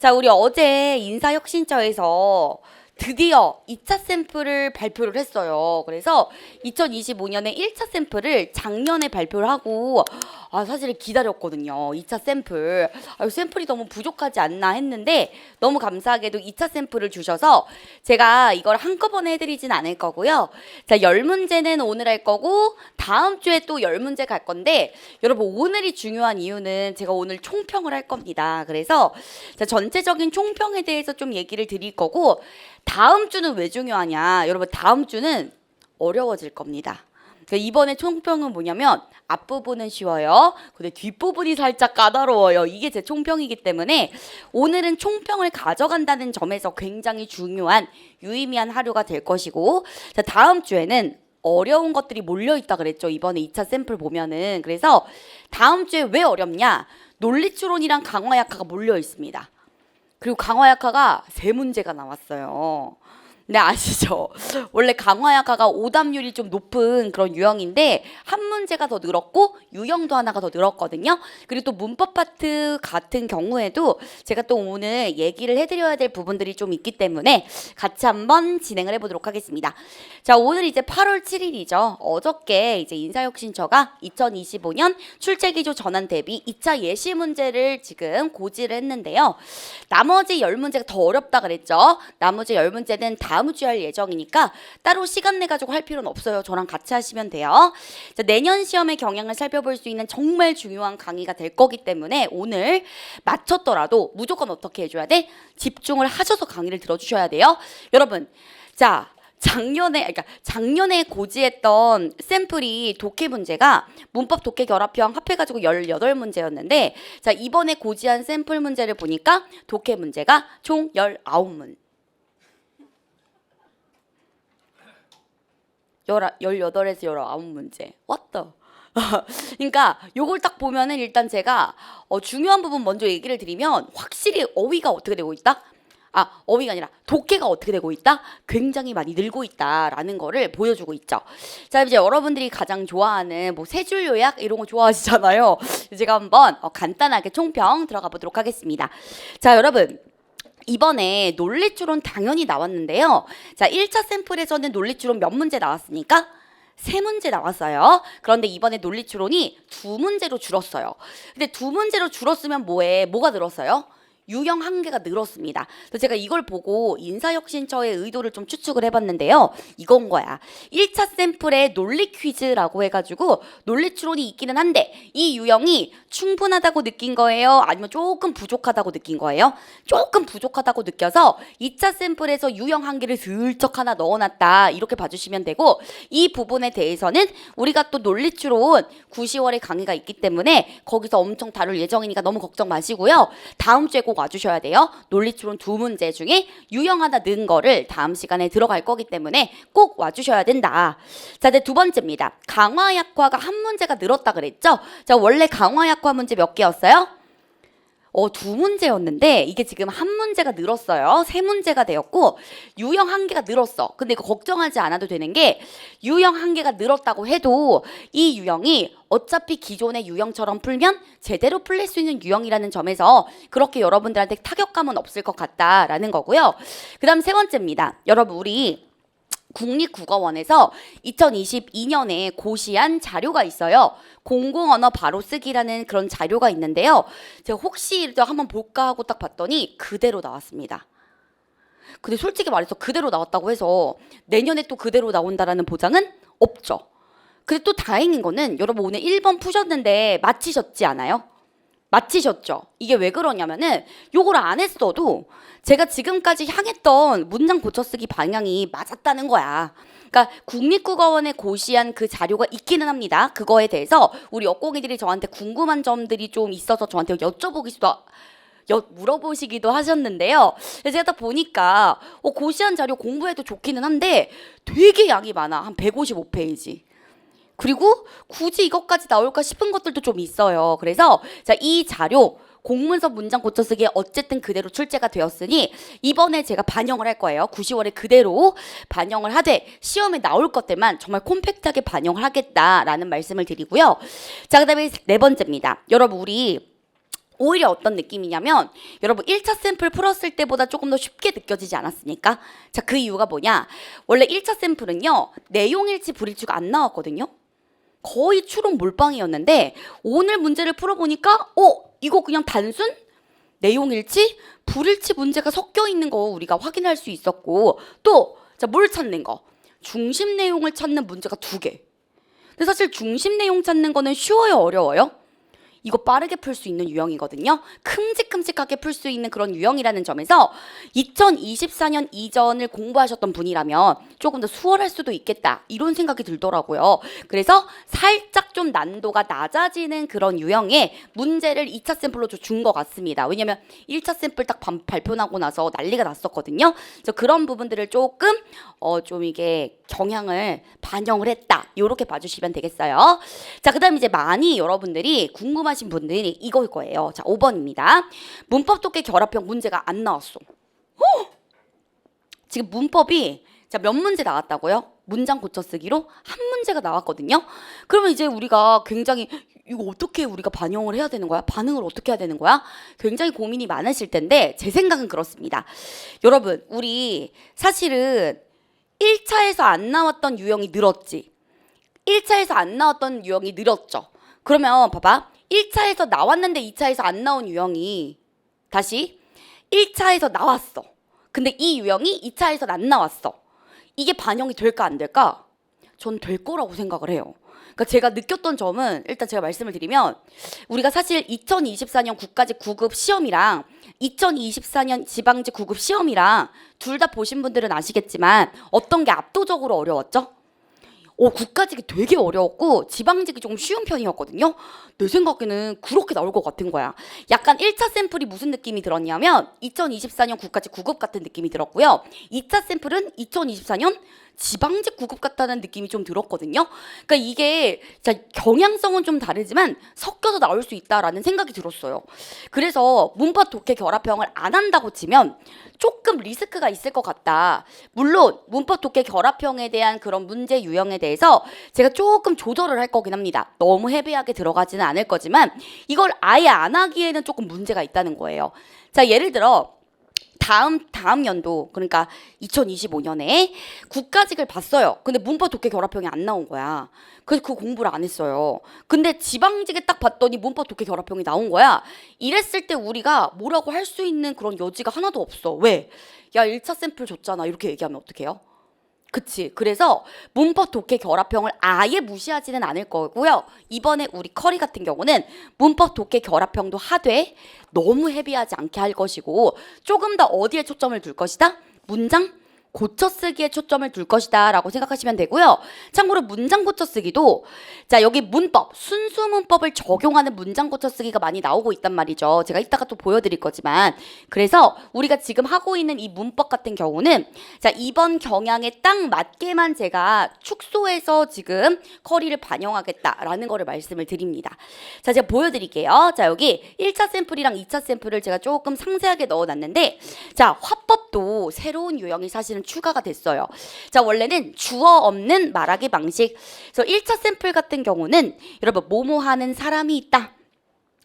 자, 우리 어제 인사혁신처에서 드디어 2차 샘플을 발표를 했어요. 그래서 2025년에 1차 샘플을 작년에 발표를 하고 사실 기다렸거든요. 2차 샘플. 샘플이 너무 부족하지 않나 했는데 너무 감사하게도 2차 샘플을 주셔서 제가 이걸 한꺼번에 해드리진 않을 거고요. 자, 10문제는 오늘 할 거고 다음 주에 또 10문제 갈 건데 여러분 오늘이 중요한 이유는 제가 오늘 총평을 할 겁니다. 그래서 자, 전체적인 총평에 대해서 좀 얘기를 드릴 거고 다음 주는 왜 중요하냐? 여러분 다음 주는 어려워질 겁니다. 그러니까 이번에 총평은 뭐냐면 앞부분은 쉬워요. 근데 뒷부분이 살짝 까다로워요. 이게 제 총평이기 때문에 오늘은 총평을 가져간다는 점에서 굉장히 중요한 유의미한 하루가 될 것이고 자, 다음 주에는 어려운 것들이 몰려있다 그랬죠. 이번에 2차 샘플 보면은. 그래서 다음 주에 왜 어렵냐? 논리추론이랑 강화약화가 몰려 있습니다. 그리고 강화약화가 3문제가 나왔어요. 네, 아시죠? 원래 강화약화가 오답률이 좀 높은 그런 유형인데 한 문제가 더 늘었고 유형도 하나가 더 늘었거든요. 그리고 또 문법 파트 같은 경우에도 제가 또 오늘 얘기를 해드려야 될 부분들이 좀 있기 때문에 같이 한번 진행을 해보도록 하겠습니다. 자, 오늘 이제 8월 7일이죠. 어저께 이제 인사혁신처가 2025년 출제기조 전환 대비 2차 예시 문제를 지금 고지를 했는데요. 나머지 10문제가 더 어렵다 그랬죠. 나머지 10문제는 다음 주에 할 예정이니까 따로 시간 내 가지고 할 필요는 없어요. 저랑 같이 하시면 돼요. 자, 내년 시험의 경향을 살펴볼 수 있는 정말 중요한 강의가 될 거기 때문에 오늘 맞췄더라도 무조건 어떻게 해줘야 돼? 집중을 하셔서 강의를 들어주셔야 돼요. 여러분, 자, 작년에 고지했던 샘플이 독해 문제가 문법 독해 결합형 합해가지고 18문제였는데 자, 이번에 고지한 샘플 문제를 보니까 독해 문제가 총 19문. 18에서 19문제. 왔다. 그러니까 요걸 딱 보면은 일단 제가 중요한 부분 먼저 얘기를 드리면 확실히 어휘가 어떻게 되고 있다? 어휘가 아니라 독해가 어떻게 되고 있다? 굉장히 많이 늘고 있다라는 거를 보여주고 있죠. 자, 이제 여러분들이 가장 좋아하는 뭐 세 줄 요약 이런 거 좋아하시잖아요. 제가 한번 간단하게 총평 들어가 보도록 하겠습니다. 자, 여러분. 이번에 논리추론 당연히 나왔는데요. 자, 1차 샘플에서는 논리추론 몇 문제 나왔습니까? 3문제 나왔어요. 그런데 이번에 논리추론이 2문제로 줄었어요. 근데 2문제로 줄었으면 뭐가 늘었어요? 유형 1개가 늘었습니다. 그래서 제가 이걸 보고 인사혁신처의 의도를 좀 추측을 해봤는데요. 이건 거야. 1차 샘플에 논리 퀴즈라고 해가지고 논리추론이 있기는 한데 이 유형이 충분하다고 느낀 거예요? 아니면 조금 부족하다고 느낀 거예요? 조금 부족하다고 느껴서 2차 샘플에서 유형 1개를 슬쩍 하나 넣어놨다. 이렇게 봐주시면 되고 이 부분에 대해서는 우리가 또 논리추론 9, 10월에 강의가 있기 때문에 거기서 엄청 다룰 예정이니까 너무 걱정 마시고요. 다음 주에 꼭 와주셔야 돼요. 논리추론 2문제 중에 유형 하나 넣은 거를 다음 시간에 들어갈 거기 때문에 꼭 와주셔야 된다. 자, 이제 2번째입니다. 강화약화가 한 문제가 늘었다 그랬죠? 자, 원래 강화약화 문제 몇 개였어요? 2문제였는데 이게 지금 한 문제가 늘었어요. 3문제가 되었고 유형 1개가 늘었어. 근데 이거 걱정하지 않아도 되는 게 유형 1개가 늘었다고 해도 이 유형이 어차피 기존의 유형처럼 풀면 제대로 풀릴 수 있는 유형이라는 점에서 그렇게 여러분들한테 타격감은 없을 것 같다라는 거고요. 그 다음 3번째입니다. 여러분 우리 국립국어원에서 2022년에 고시한 자료가 있어요. 공공언어 바로 쓰기라는 그런 자료가 있는데요. 제가 혹시 한번 볼까 하고 딱 봤더니 그대로 나왔습니다. 근데 솔직히 말해서 그대로 나왔다고 해서 내년에 또 그대로 나온다라는 보장은 없죠. 근데 또 다행인 거는 여러분 오늘 1번 푸셨는데 맞히셨지 않아요? 맞히셨죠? 이게 왜 그러냐면은 요걸 안 했어도 제가 지금까지 향했던 문장 고쳐쓰기 방향이 맞았다는 거야. 그러니까 국립국어원에 고시한 그 자료가 있기는 합니다. 그거에 대해서 우리 여공이들이 저한테 궁금한 점들이 좀 있어서 저한테 물어보시기도 하셨는데요. 제가 딱 보니까 고시한 자료 공부해도 좋기는 한데 되게 양이 많아. 한 155페이지. 그리고 굳이 이것까지 나올까 싶은 것들도 좀 있어요. 그래서 자, 이 자료 공문서 문장 고쳐쓰기에 어쨌든 그대로 출제가 되었으니 이번에 제가 반영을 할 거예요. 9, 10월에 그대로 반영을 하되 시험에 나올 것들만 정말 콤팩트하게 반영을 하겠다라는 말씀을 드리고요. 자, 그 다음에 4번째입니다. 여러분 우리 오히려 어떤 느낌이냐면 여러분 1차 샘플 풀었을 때보다 조금 더 쉽게 느껴지지 않았습니까? 자, 그 이유가 뭐냐? 원래 1차 샘플은요. 내용일치 불일치가 안 나왔거든요. 거의 추론 몰빵이었는데 오늘 문제를 풀어보니까 이거 그냥 단순 내용일치, 불일치 문제가 섞여 있는 거 우리가 확인할 수 있었고 또 자, 뭘 찾는 거? 중심 내용을 찾는 문제가 2개. 근데 사실 중심 내용 찾는 거는 쉬워요, 어려워요? 이거 빠르게 풀 수 있는 유형이거든요. 큼직큼직하게 풀 수 있는 그런 유형이라는 점에서 2024년 이전을 공부하셨던 분이라면 조금 더 수월할 수도 있겠다 이런 생각이 들더라고요. 그래서 살짝 좀 난도가 낮아지는 그런 유형의 문제를 2차 샘플로 준 것 같습니다. 왜냐면 1차 샘플 딱 발표 나고 나서 난리가 났었거든요. 그래서 그런 부분들을 조금 좀 이게 경향을 반영을 했다 이렇게 봐주시면 되겠어요. 자, 그다음 이제 많이 여러분들이 궁금하신 분들이 이거일 거예요. 자, 5번입니다. 문법 독해 결합형 문제가 안 나왔어. 지금 문법이 자, 몇 문제 나왔다고요? 문장 고쳐 쓰기로 한 문제가 나왔거든요. 그러면 이제 우리가 굉장히 이거 어떻게 우리가 반영을 해야 되는 거야? 반응을 어떻게 해야 되는 거야? 굉장히 고민이 많으실 텐데 제 생각은 그렇습니다. 여러분, 우리 사실은 1차에서 안 나왔던 유형이 늘었지. 1차에서 안 나왔던 유형이 늘었죠. 그러면 봐봐. 1차에서 나왔는데 2차에서 안 나온 유형이 다시 1차에서 나왔어. 근데 이 유형이 2차에서 안 나왔어. 이게 반영이 될까 안 될까? 전 될 거라고 생각을 해요. 그러니까 제가 느꼈던 점은 일단 제가 말씀을 드리면 우리가 사실 2024년 국가직 9급 시험이랑 2024년 지방직 9급 시험이랑 둘 다 보신 분들은 아시겠지만 어떤 게 압도적으로 어려웠죠? 국가직이 되게 어려웠고 지방직이 조금 쉬운 편이었거든요. 내 생각에는 그렇게 나올 것 같은 거야. 약간 1차 샘플이 무슨 느낌이 들었냐면 2024년 국가직 9급 같은 느낌이 들었고요. 2차 샘플은 2024년 지방직 9급 같다는 느낌이 좀 들었거든요. 그러니까 이게 경향성은 좀 다르지만 섞여서 나올 수 있다라는 생각이 들었어요. 그래서 문법 독해 결합형을 안 한다고 치면 조금 리스크가 있을 것 같다. 물론 문법 독해 결합형에 대한 그런 문제 유형에 대해서 제가 조금 조절을 할 거긴 합니다. 너무 헤비하게 들어가지는 않을 거지만 이걸 아예 안 하기에는 조금 문제가 있다는 거예요. 자, 예를 들어 다음 연도 그러니까 2025년에 국가직을 봤어요. 근데 문법 독해 결합형이 안 나온 거야. 그래서 그 공부를 안 했어요. 근데 지방직에 딱 봤더니 문법 독해 결합형이 나온 거야. 이랬을 때 우리가 뭐라고 할 수 있는 그런 여지가 하나도 없어. 왜? 야, 1차 샘플 줬잖아. 이렇게 얘기하면 어떡해요? 그치. 그래서 문법 독해 결합형을 아예 무시하지는 않을 거고요. 이번에 우리 커리 같은 경우는 문법 독해 결합형도 하되 너무 헤비하지 않게 할 것이고 조금 더 어디에 초점을 둘 것이다? 문장 고쳐쓰기에 초점을 둘 것이다 라고 생각하시면 되고요. 참고로 문장 고쳐쓰기도 자, 여기 문법, 순수 문법을 적용하는 문장 고쳐쓰기가 많이 나오고 있단 말이죠. 제가 이따가 또 보여드릴 거지만 그래서 우리가 지금 하고 있는 이 문법 같은 경우는 자, 이번 경향에 딱 맞게만 제가 축소해서 지금 커리를 반영하겠다라는 거를 말씀을 드립니다. 자, 제가 보여드릴게요. 자, 여기 1차 샘플이랑 2차 샘플을 제가 조금 상세하게 넣어놨는데 자, 화법도 새로운 유형이 사실은 추가가 됐어요. 자, 원래는 주어 없는 말하기 방식. 그래서 1차 샘플 같은 경우는 여러분 뭐뭐 하는 사람이 있다.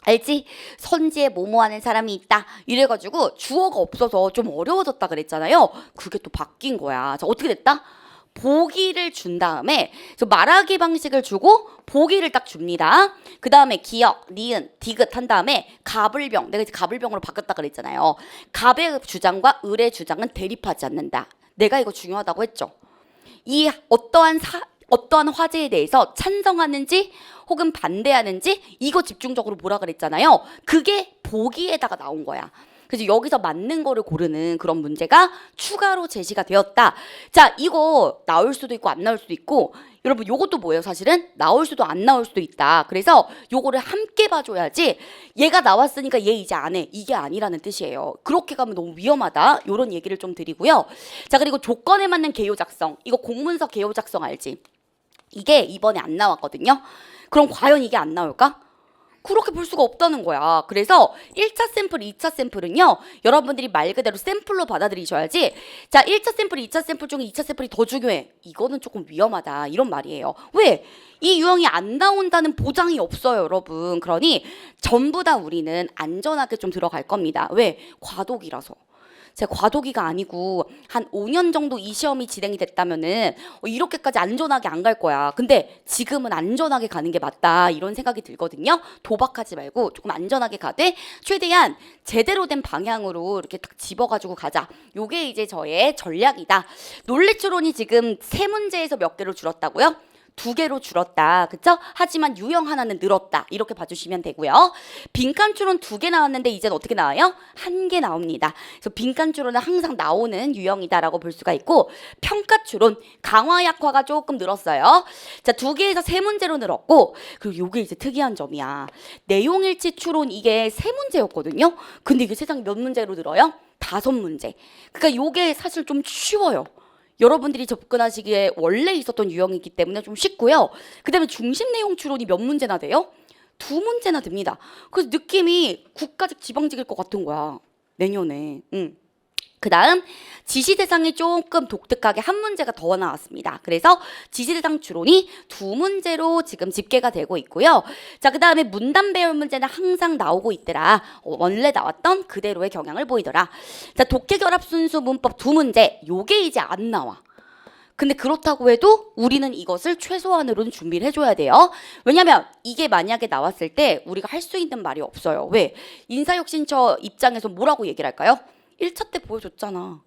알지? 선지에 뭐뭐 하는 사람이 있다. 이래가지고 주어가 없어서 좀 어려워졌다 그랬잖아요. 그게 또 바뀐 거야. 자, 어떻게 됐다? 보기를 준 다음에 말하기 방식을 주고 보기를 딱 줍니다. 그 다음에 기역, 니은, 디귿 한 다음에 가불병. 내가 이제 가불병으로 바꿨다 그랬잖아요. 갑의 주장과 을의 주장은 대립하지 않는다. 내가 이거 중요하다고 했죠. 이 어떠한 화제에 대해서 찬성하는지 혹은 반대하는지 이거 집중적으로 보라 그랬잖아요. 그게 보기에다가 나온 거야. 그래서 여기서 맞는 거를 고르는 그런 문제가 추가로 제시가 되었다. 자, 이거 나올 수도 있고 안 나올 수도 있고 여러분 요것도 뭐예요? 사실은 나올 수도 안 나올 수도 있다. 그래서 요거를 함께 봐줘야지 얘가 나왔으니까 얘 이제 안 해. 이게 아니라는 뜻이에요. 그렇게 가면 너무 위험하다. 요런 얘기를 좀 드리고요. 자, 그리고 조건에 맞는 개요 작성. 이거 공문서 개요 작성 알지? 이게 이번에 안 나왔거든요. 그럼 과연 이게 안 나올까? 그렇게 볼 수가 없다는 거야. 그래서 1차 샘플, 2차 샘플은요. 여러분들이 말 그대로 샘플로 받아들이셔야지. 자, 1차 샘플, 2차 샘플 중에 2차 샘플이 더 중요해. 이거는 조금 위험하다. 이런 말이에요. 왜? 이 유형이 안 나온다는 보장이 없어요, 여러분. 그러니 전부 다 우리는 안전하게 좀 들어갈 겁니다. 왜? 과도기라서. 제가 과도기가 아니고 한 5년 정도 이 시험이 진행이 됐다면은 이렇게까지 안전하게 안 갈 거야. 근데 지금은 안전하게 가는 게 맞다. 이런 생각이 들거든요. 도박하지 말고 조금 안전하게 가되 최대한 제대로 된 방향으로 이렇게 딱 집어가지고 가자. 요게 이제 저의 전략이다. 논리 추론이 지금 3문제에서 몇 개로 줄었다고요? 2개로 줄었다. 그쵸? 하지만 유형 하나는 늘었다. 이렇게 봐주시면 되고요. 빈칸 추론 2개 나왔는데 이제는 어떻게 나와요? 1개 나옵니다. 그래서 빈칸 추론은 항상 나오는 유형이다라고 볼 수가 있고 평가 추론 강화 약화가 조금 늘었어요. 자, 2개에서 3문제로 늘었고 그리고 요게 이제 특이한 점이야. 내용일치 추론 이게 3문제였거든요. 근데 이게 세상 몇 문제로 늘어요? 5문제. 그러니까 요게 사실 좀 쉬워요. 여러분들이 접근하시기에 원래 있었던 유형이기 때문에 좀 쉽고요. 그 다음에 중심 내용 추론이 몇 문제나 돼요? 2문제나 됩니다. 그래서 느낌이 국가직 지방직일 것 같은 거야. 내년에. 그 다음 지시 대상이 조금 독특하게 1문제가 더 나왔습니다. 그래서 지시 대상 추론이 2문제로 지금 집계가 되고 있고요. 자, 그 다음에 문단 배열 문제는 항상 나오고 있더라. 원래 나왔던 그대로의 경향을 보이더라. 자, 독해 결합 순수 문법 2문제. 요게 이제 안 나와. 근데 그렇다고 해도 우리는 이것을 최소한으로는 준비를 해줘야 돼요. 왜냐면 이게 만약에 나왔을 때 우리가 할 수 있는 말이 없어요. 왜? 인사혁신처 입장에서 뭐라고 얘기를 할까요? 1차 때 보여줬잖아.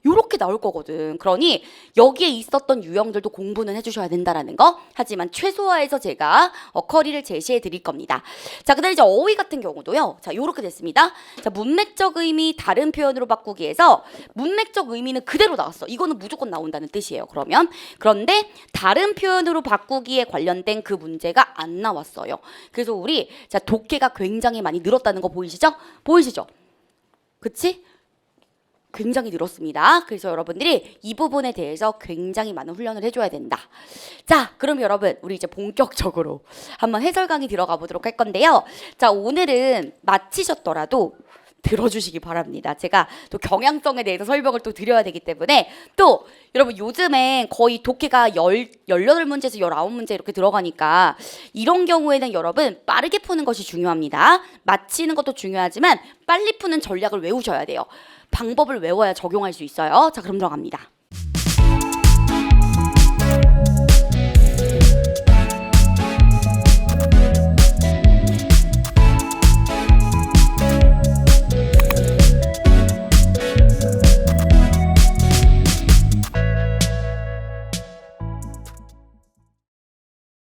요렇게 나올 거거든. 그러니 여기에 있었던 유형들도 공부는 해주셔야 된다라는 거. 하지만 최소화해서 제가 커리를 제시해 드릴 겁니다. 자, 그다음에 이제 어휘 같은 경우도요. 자, 요렇게 됐습니다. 자, 문맥적 의미 다른 표현으로 바꾸기에서 문맥적 의미는 그대로 나왔어. 이거는 무조건 나온다는 뜻이에요. 그런데 다른 표현으로 바꾸기에 관련된 그 문제가 안 나왔어요. 그래서 우리 자, 독해가 굉장히 많이 늘었다는 거 보이시죠? 보이시죠? 그치? 굉장히 늘었습니다. 그래서 여러분들이 이 부분에 대해서 굉장히 많은 훈련을 해줘야 된다. 자, 그럼 여러분 우리 이제 본격적으로 한번 해설 강의 들어가 보도록 할 건데요. 자, 오늘은 마치셨더라도 들어주시기 바랍니다. 제가 또 경향성에 대해서 설명을 또 드려야 되기 때문에 또 여러분 요즘엔 거의 독해가 18문제에서 19문제 이렇게 들어가니까 이런 경우에는 여러분 빠르게 푸는 것이 중요합니다. 마치는 것도 중요하지만 빨리 푸는 전략을 외우셔야 돼요. 방법을 외워야 적용할 수 있어요. 자, 그럼 들어갑니다.